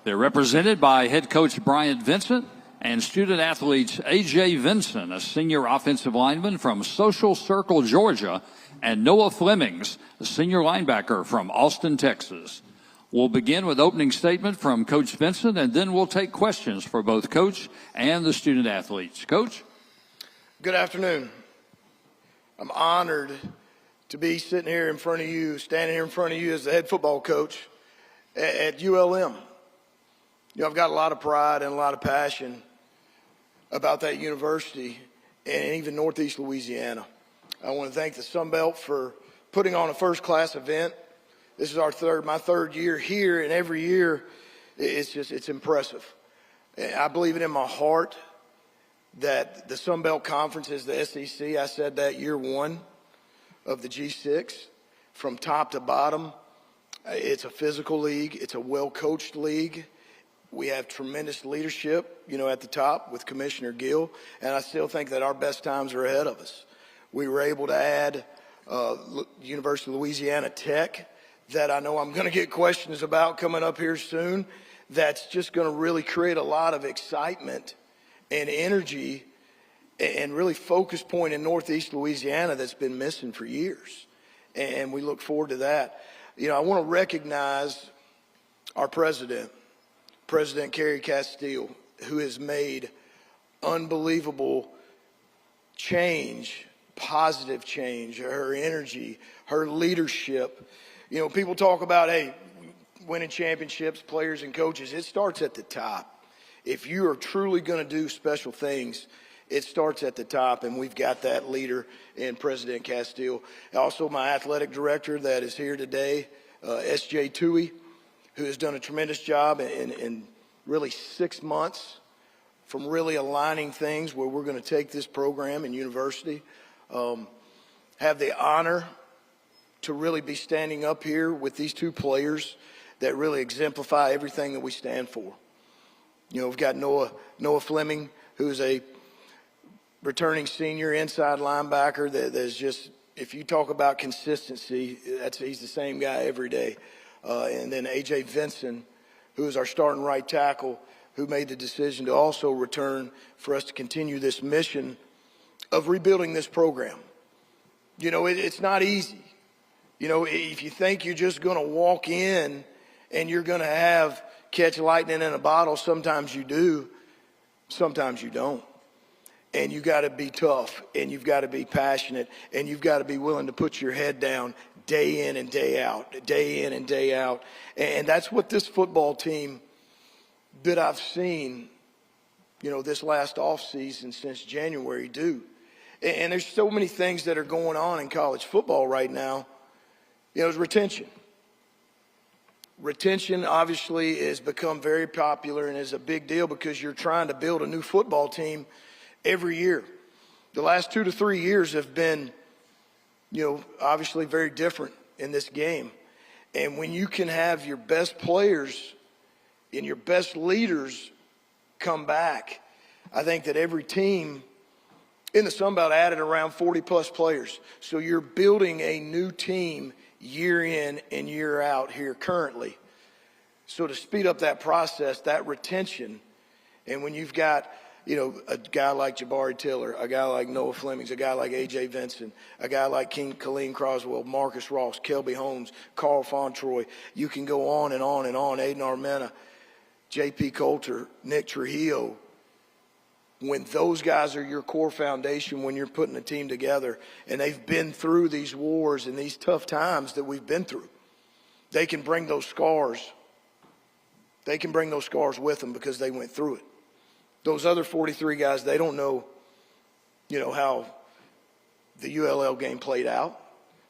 They're represented by head coach Bryant Vincent and student athletes A.J. Vinson, a senior offensive lineman from Social Circle, Georgia, and Noah Flemmings, a senior linebacker from Austin, Texas. We'll begin with opening statement from Coach Vinson, and then we'll take questions for both Coach and the student athletes. Coach? Good afternoon. I'm honored to be sitting here in front of you, standing here in front of you as the head football coach at ULM. You know, I've got a lot of pride and a lot of passion about that university and even Northeast Louisiana. I want to thank the Sun Belt for putting on a first-class event. This is my third year here, and every year it's impressive. I believe it in my heart that the Sun Belt Conference is the SEC. I said that year one of the G6, from top to bottom. It's a physical league. It's a well-coached league. We have tremendous leadership, at the top with Commissioner Gill, and I still think that our best times are ahead of us. We were able to add University of Louisiana Tech, that I know I'm going to get questions about coming up here soon. That's just going to really create a lot of excitement and energy and really focus point in Northeast Louisiana that's been missing for years. And we look forward to that. I want to recognize our president, President Carrie Castile, who has made unbelievable change, positive change, her energy, her leadership. People talk about, hey, winning championships, players and coaches. It starts at the top. If you are truly going to do special things, it starts at the top, and we've got that leader in President Castile. Also, my athletic director that is here today, S.J. Toohey, who has done a tremendous job in really 6 months from really aligning things where we're going to take this program in university. Have the honor to really be standing up here with these two players that really exemplify everything that we stand for. We've got Noah Flemming, who's a returning senior inside linebacker that is just, if you talk about consistency, he's the same guy every day. And then A.J. Vinson, who is our starting right tackle, who made the decision to also return for us to continue this mission of rebuilding this program. It's not easy. If you think you're just going to walk in and you're going to catch lightning in a bottle, sometimes you do, sometimes you don't. And you got to be tough, and you've got to be passionate, and you've got to be willing to put your head down day in and day out, day in and day out. And that's what this football team that I've seen, this last offseason since January do. And there's so many things that are going on in college football right now. Is retention. Retention obviously has become very popular and is a big deal because you're trying to build a new football team every year. The last 2 to 3 years have been, obviously very different in this game. And when you can have your best players and your best leaders come back, I think that every team in the Sun Belt added around 40-plus players. So you're building a new team year in and year out here currently. So to speed up that process, that retention, and when you've got, a guy like Jabari Tiller, a guy like Noah Flemmings, a guy like A.J. Vinson, a guy like Kaleem Croswell, Marcus Ross, Kelby Holmes, Carl Fontroy, you can go on and on and on, Aiden Armenta, J.P. Coulter, Nick Trujillo. When those guys are your core foundation, when you're putting a team together and they've been through these wars and these tough times that we've been through, they can bring those scars. They can bring those scars with them because they went through it. Those other 43 guys, they don't know, how the ULL game played out.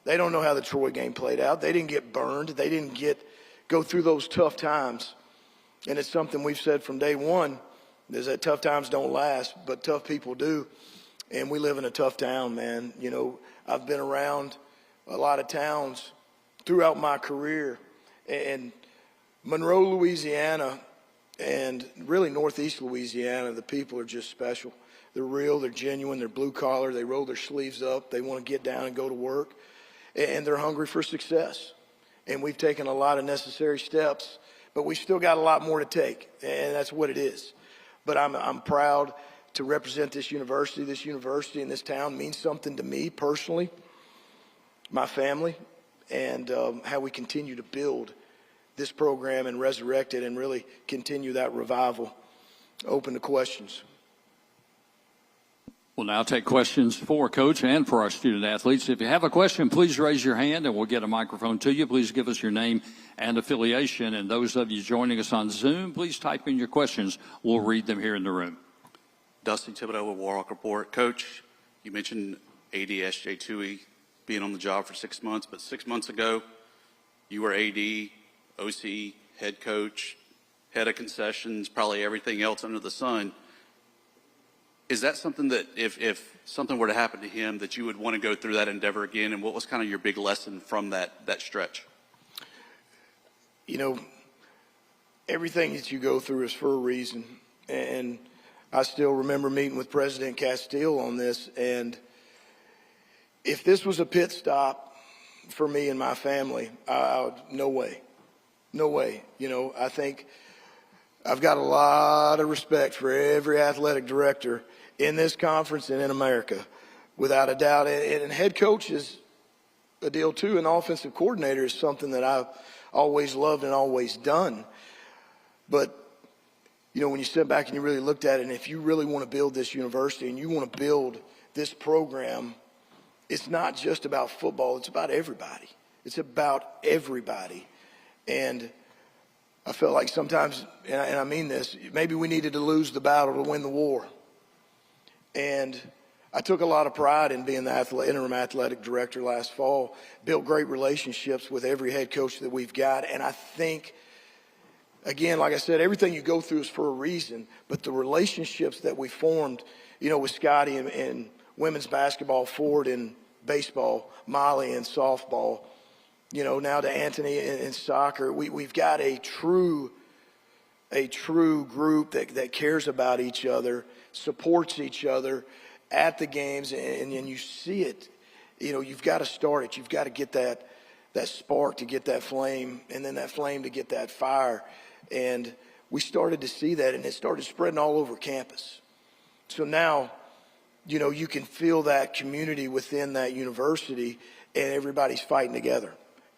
They don't know how the Troy game played out. They didn't get burned. They didn't go through those tough times. And it's something we've said from day one, is that tough times don't last, but tough people do. And we live in a tough town, man. I've been around a lot of towns throughout my career. And Monroe, Louisiana, and really Northeast Louisiana, the people are just special. They're real, they're genuine, they're blue collar, they roll their sleeves up, they want to get down and go to work, and they're hungry for success. And we've taken a lot of necessary steps but we still got a lot more to take, and that's what it is. But I'm proud to represent this university. This university in this town means something to me personally, my family, and how we continue to build this program and resurrect it and really continue that revival. Open to questions. We'll now take questions for Coach and for our student athletes. If you have a question, please raise your hand and we'll get a microphone to you. Please give us your name and affiliation. And those of you joining us on Zoom, please type in your questions. We'll read them here in the room. Dusty Thibodeau with Warhawk Report. Coach, you mentioned AD SJ Tui being on the job for 6 months, but 6 months ago, you were AD, OC, head coach, head of concessions, probably everything else under the sun. Is that something that if something were to happen to him that you would want to go through that endeavor again? And what was kind of your big lesson from that stretch? You know, everything that you go through is for a reason. And I still remember meeting with President Castile on this. And if this was a pit stop for me and my family, no way. No way. You know, I think I've got a lot of respect for every athletic director in this conference and in America, without a doubt. And head coach is a deal too. An offensive coordinator is something that I've always loved and always done. But, you know, when you sit back and you really looked at it, and if you really want to build this university and you want to build this program, it's not just about football. It's about everybody. It's about everybody. And I felt like sometimes, and I mean this, maybe we needed to lose the battle to win the war. And I took a lot of pride in being the interim athletic director last fall, built great relationships with every head coach that we've got. And I think, again, like I said, everything you go through is for a reason, but the relationships that we formed, you know, with Scotty in women's basketball, Ford in baseball, Molly in softball, you know, now to Anthony in soccer, we've got a true group that cares about each other, supports each other at the games, and you see it. You know, you've got to start it. You've got to get that spark to get that flame, and then that flame to get that fire. And we started to see that, and it started spreading all over campus. So now, you know, you can feel that community within that university, and everybody's fighting together.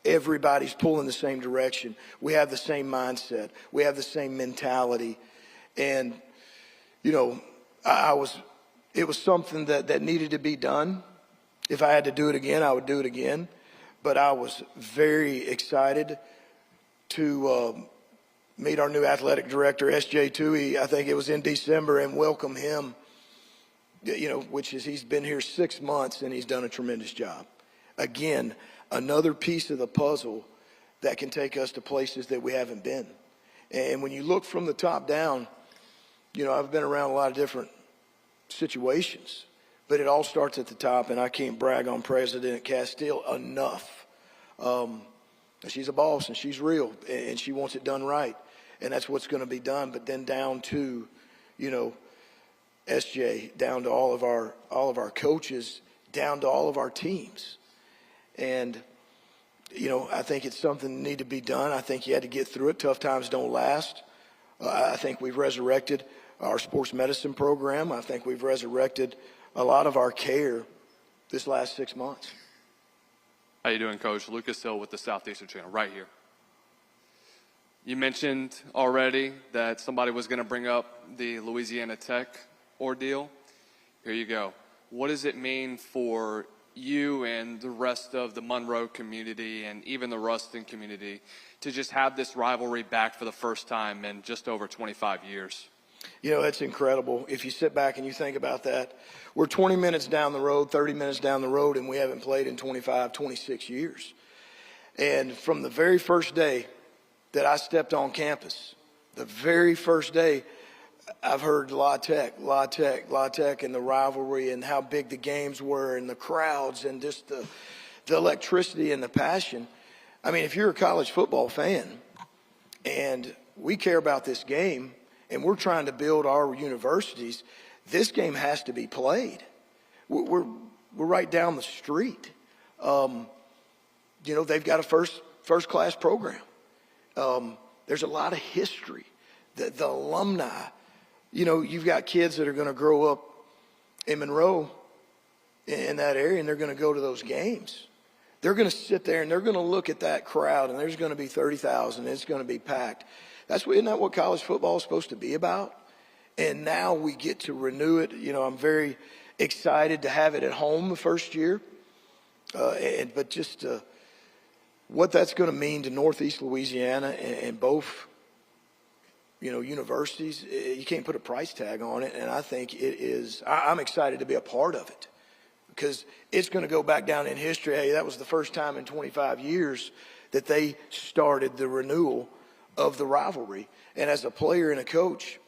Everybody's pulling the same direction. We have the same mindset. We have the same mentality. And, you know, it was something that needed to be done. If I had to do it again, I would do it again. But I was very excited to meet our new athletic director, SJ Tui. I think it was in December, and welcome him, you know, he's been here 6 months and he's done a tremendous job. Again, another piece of the puzzle that can take us to places that we haven't been. And when you look from the top down, you know, I've been around a lot of different situations, but it all starts at the top, and I can't brag on President Castile enough. She's a boss, and she's real, and she wants it done right, and that's what's going to be done. But then down to, you know, SJ, down to all of our coaches, down to all of our teams. And, you know, I think it's something that need to be done. I think you had to get through it. Tough times don't last. I think we've resurrected our sports medicine program. I think we've resurrected a lot of our care this last 6 months. How you doing, Coach? Lucas Hill with the Southeastern Channel, right here. You mentioned already that somebody was going to bring up the Louisiana Tech ordeal. Here you go. What does it mean for you and the rest of the Monroe community and even the Ruston community to just have this rivalry back for the first time in just over 25 years? You know, that's incredible. If you sit back and you think about that, we're 20 minutes down the road, 30 minutes down the road, and we haven't played in 25, 26 years. And from the very first day that I stepped on campus, the very first day, I've heard La Tech, and the rivalry and how big the games were and the crowds and just the electricity and the passion. I mean, if you're a college football fan and we care about this game and we're trying to build our universities, this game has to be played. We're right down the street. You know, they've got a first-class program. There's a lot of history. The alumni, you know, you've got kids that are going to grow up in Monroe in that area, and they're going to go to those games. They're going to sit there and they're going to look at that crowd, and there's going to be 30,000. It's going to be packed. Isn't that what college football is supposed to be about? And now we get to renew it. You know, I'm very excited to have it at home the first year. But just what that's going to mean to Northeast Louisiana and both, you know, universities, you can't put a price tag on it. And I think it is, I'm excited to be a part of it because it's going to go back down in history. Hey, that was the first time in 25 years that they started the renewal of the rivalry. And as a player and a coach,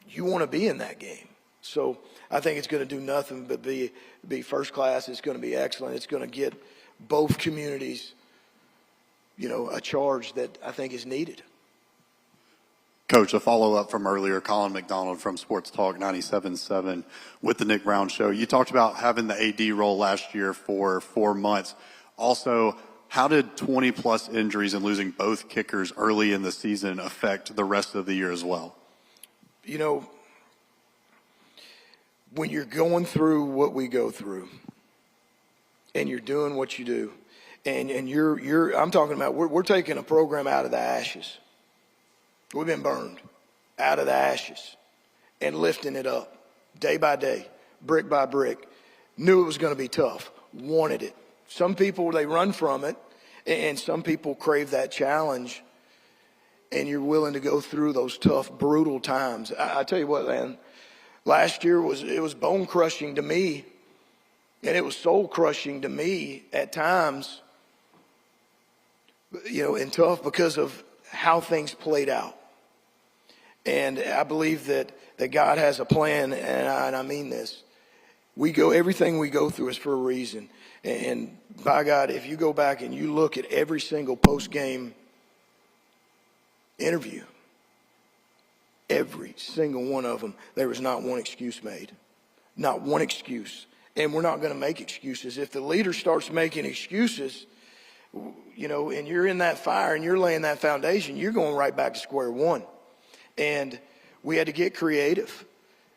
you want to be in that game. So I think it's going to do nothing but be first class. It's going to be excellent. It's going to get both communities, you know, a charge that I think is needed. Coach, a follow-up from earlier, Colin McDonald from Sports Talk 97.7 with the Nick Brown Show. You talked about having the AD role last year for 4 months. Also, how did 20-plus injuries and losing both kickers early in the season affect the rest of the year as well? You know, when you're going through what we go through and you're doing what you do, and I'm talking about we're taking a program out of the ashes. We've been burned out of the ashes and lifting it up day by day, brick by brick. Knew it was going to be tough, wanted it. Some people, they run from it, and some people crave that challenge, and you're willing to go through those tough, brutal times. I tell you what, man, last year it was bone-crushing to me, and it was soul-crushing to me at times, you know, and tough because of how things played out. And I believe that God has a plan, and I mean this. Everything we go through is for a reason. And by God, if you go back and you look at every single post-game interview, every single one of them, there was not one excuse made. Not one excuse. And we're not going to make excuses. If the leader starts making excuses, you know, and you're in that fire and you're laying that foundation, you're going right back to square one. And we had to get creative.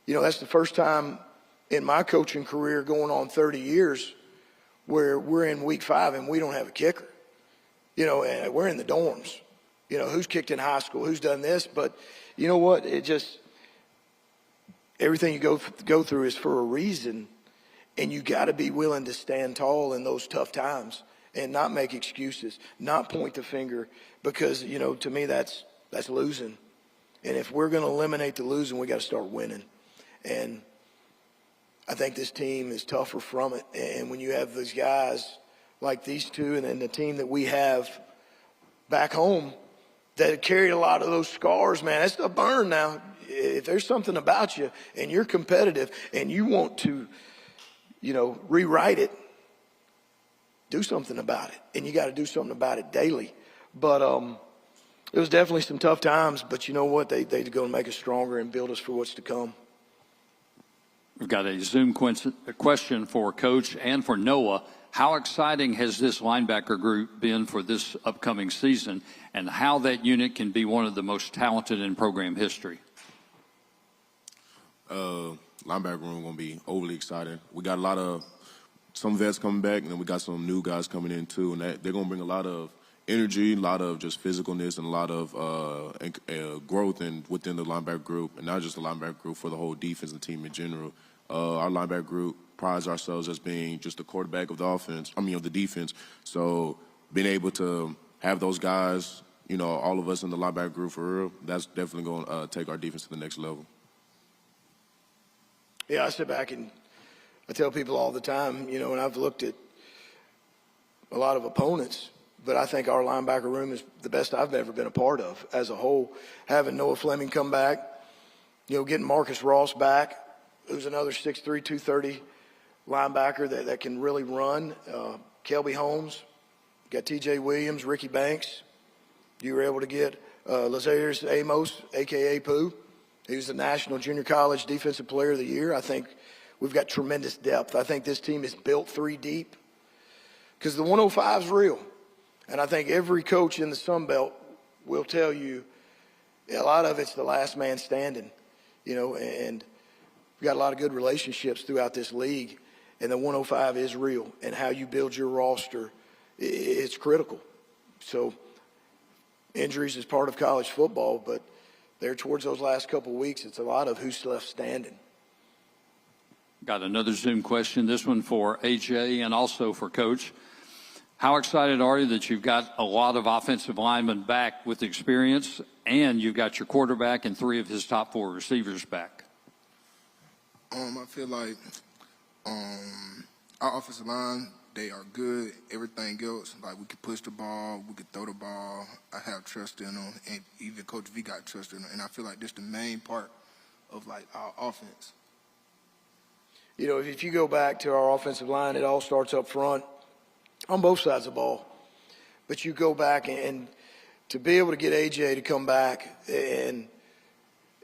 You know, that's the first time in my coaching career going on 30 years where we're in week 5 and we don't have a kicker. You know, and we're in the dorms. You know, who's kicked in high school, who's done this. But you know what? It just, everything you go through is for a reason. And you got to be willing to stand tall in those tough times and not make excuses, not point the finger, because, you know, to me that's losing. And if we're going to eliminate the losing, we got to start winning. And I think this team is tougher from it. And when you have these guys like these two, and then the team that we have back home that have carried a lot of those scars, man, that's a burn now. If there's something about you and you're competitive and you want to, you know, rewrite it, do something about it. And you got to do something about it daily. But it was definitely some tough times, but you know what? They're going to make us stronger and build us for what's to come. We've got a Zoom question for Coach and for Noah. How exciting has this linebacker group been for this upcoming season, and how that unit can be one of the most talented in program history? Linebacker room going to be overly exciting. We got a lot of some vets coming back, and then we got some new guys coming in too, and they're going to bring a lot of energy, a lot of just physicalness, and a lot of growth within the linebacker group, and not just the linebacker group, for the whole defense and team in general. Our linebacker group prides ourselves as being just the quarterback of the defense. So being able to have those guys, you know, all of us in the linebacker group for real, that's definitely going to take our defense to the next level. Yeah, I sit back and I tell people all the time, you know, and I've looked at a lot of opponents, but I think our linebacker room is the best I've ever been a part of as a whole. Having Noah Flemming come back, you know, getting Marcus Ross back, who's another 6'3", 230 linebacker that can really run. Kelby Holmes, got T.J. Williams, Ricky Banks. You were able to get Lazarus Amos, a.k.a. Pooh. He was the National Junior College Defensive Player of the Year. I think we've got tremendous depth. I think this team is built 3 deep because the 105 is real. And I think every coach in the Sun Belt will tell you a lot of it's the last man standing, and we've got a lot of good relationships throughout this league, and the 105 is real, and how you build your roster, it's critical. So injuries is part of college football, but there towards those last couple of weeks, it's a lot of who's left standing. Got another Zoom question, this one for AJ and also for Coach. How excited are you that you've got a lot of offensive linemen back with experience, and you've got your quarterback and 3 of his top 4 receivers back? I feel like our offensive line, they are good. Everything else, like we can push the ball, we can throw the ball. I have trust in them, and even Coach V got trust in them. And I feel like this the main part of like our offense. If you go back to our offensive line, it all starts up front on both sides of the ball. But you go back and to be able to get AJ to come back and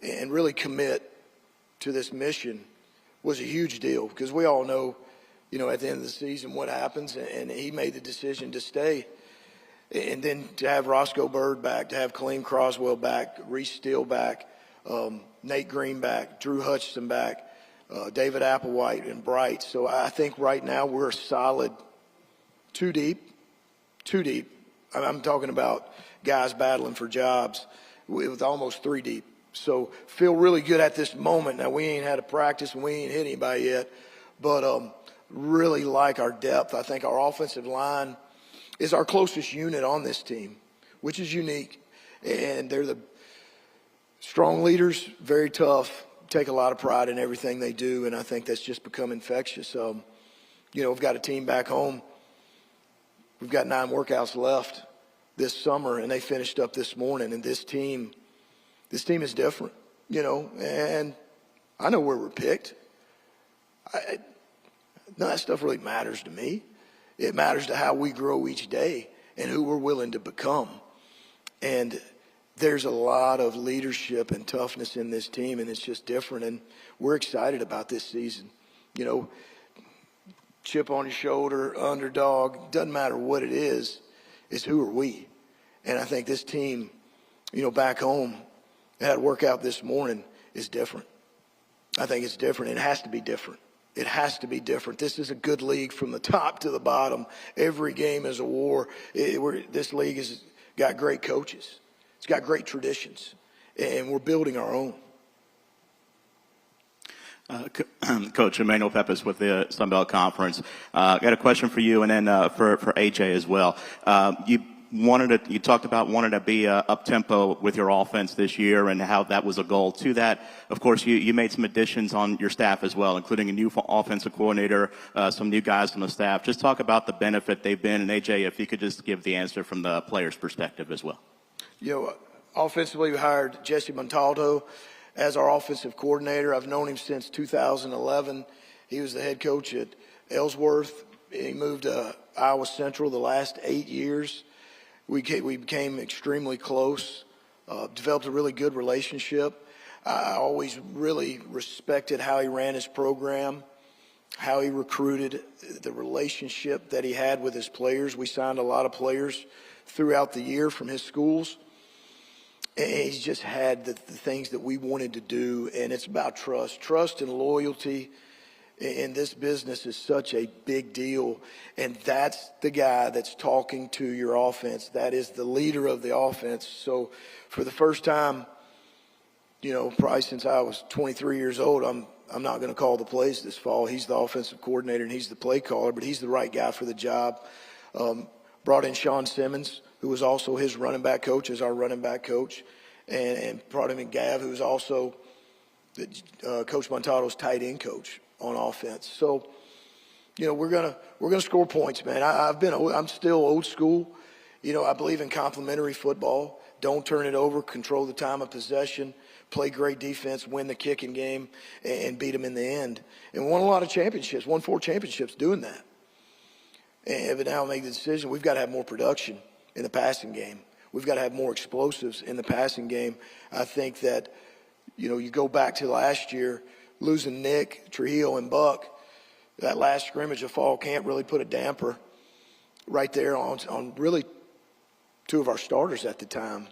really commit to this mission was a huge deal, because we all know, at the end of the season what happens, and he made the decision to stay. And then to have Roscoe Bird back, to have Kaleem Croswell back, Reese Steele back, Nate Green back, Drew Hutchinson back, David Applewhite and Bright. So I think right now we're a solid 2 deep. I'm talking about guys battling for jobs with almost 3 deep. So feel really good at this moment. Now, we ain't had a practice and we ain't hit anybody yet, but really like our depth. I think our offensive line is our closest unit on this team, which is unique. And they're the strong leaders, very tough, take a lot of pride in everything they do, and I think that's just become infectious. We've got a team back home. We've got 9 workouts left this summer, and they finished up this morning. And this team is different, and I know where we're picked. None of that stuff really matters to me. It matters to how we grow each day and who we're willing to become. And there's a lot of leadership and toughness in this team, and it's just different. And we're excited about this season. Chip on your shoulder, underdog, doesn't matter what it is, it's who are we. And I think this team, back home, that had a workout this morning, is different. I think it's different. It has to be different. It has to be different. This is a good league from the top to the bottom. Every game is a war. This league has got great coaches. It's got great traditions, and we're building our own. Coach Emmanuel Peppes with the Sun Belt Conference. Got a question for you, and then for AJ as well. You talked about wanting to be up tempo with your offense this year, and how that was a goal. To that, of course, you made some additions on your staff as well, including a new offensive coordinator, some new guys on the staff. Just talk about the benefit they've been, and AJ, if you could just give the answer from the player's perspective as well. Offensively, we hired Jesse Montaldo as our offensive coordinator. I've known him since 2011. He was the head coach at Ellsworth. He moved to Iowa Central the last 8 years. We became extremely close, developed a really good relationship. I always really respected how he ran his program, how he recruited, the relationship that he had with his players. We signed a lot of players throughout the year from his schools. And he's just had the things that we wanted to do, and it's about trust. Trust and loyalty in this business is such a big deal, and that's the guy that's talking to your offense. That is the leader of the offense. So for the first time, probably since I was 23 years old, I'm not going to call the plays this fall. He's the offensive coordinator, and he's the play caller, but he's the right guy for the job. Brought in Sean Simmons, who was also his running back coach, as our running back coach, and brought him in Gav, who was also Coach Montaldo's tight end coach on offense. So, we're gonna score points, man. I'm still old school. I believe in complementary football. Don't turn it over. Control the time of possession. Play great defense. Win the kicking game, and beat them in the end. And won a lot of championships. Won 4 championships doing that. But now make the decision. We've got to have more production in the passing game. We've got to have more explosives in the passing game. I think that, you go back to last year, losing Nick, Trujillo, and Buck, that last scrimmage of fall camp really put a damper right there on really 2 of our starters at the time.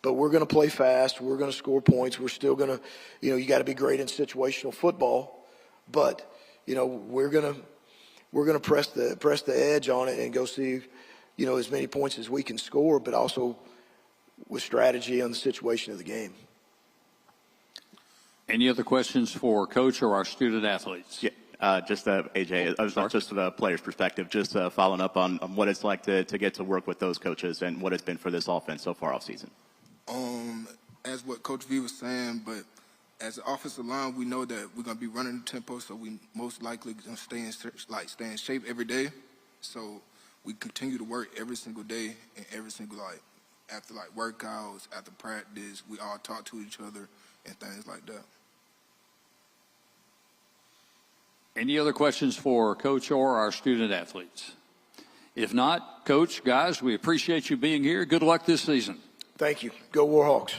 but we're going to play fast. We're going to score points. We're still going to, you got to be great in situational football, but we're going to press the edge on it and go see, as many points as we can score, but also with strategy on the situation of the game. Any other questions for Coach or our student athletes? Yeah, just AJ, just from the player's perspective, just following up on what it's like to get to work with those coaches and what it's been for this offense so far off season. As what Coach V was saying, but as an offensive line, we know that we're going to be running the tempo, so we most likely going to stay in shape every day. So we continue to work every single day and every single after workouts, after practice, we all talk to each other and things like that. Any other questions for Coach or our student athletes? If not, Coach, guys, we appreciate you being here. Good luck this season. Thank you. Go Warhawks.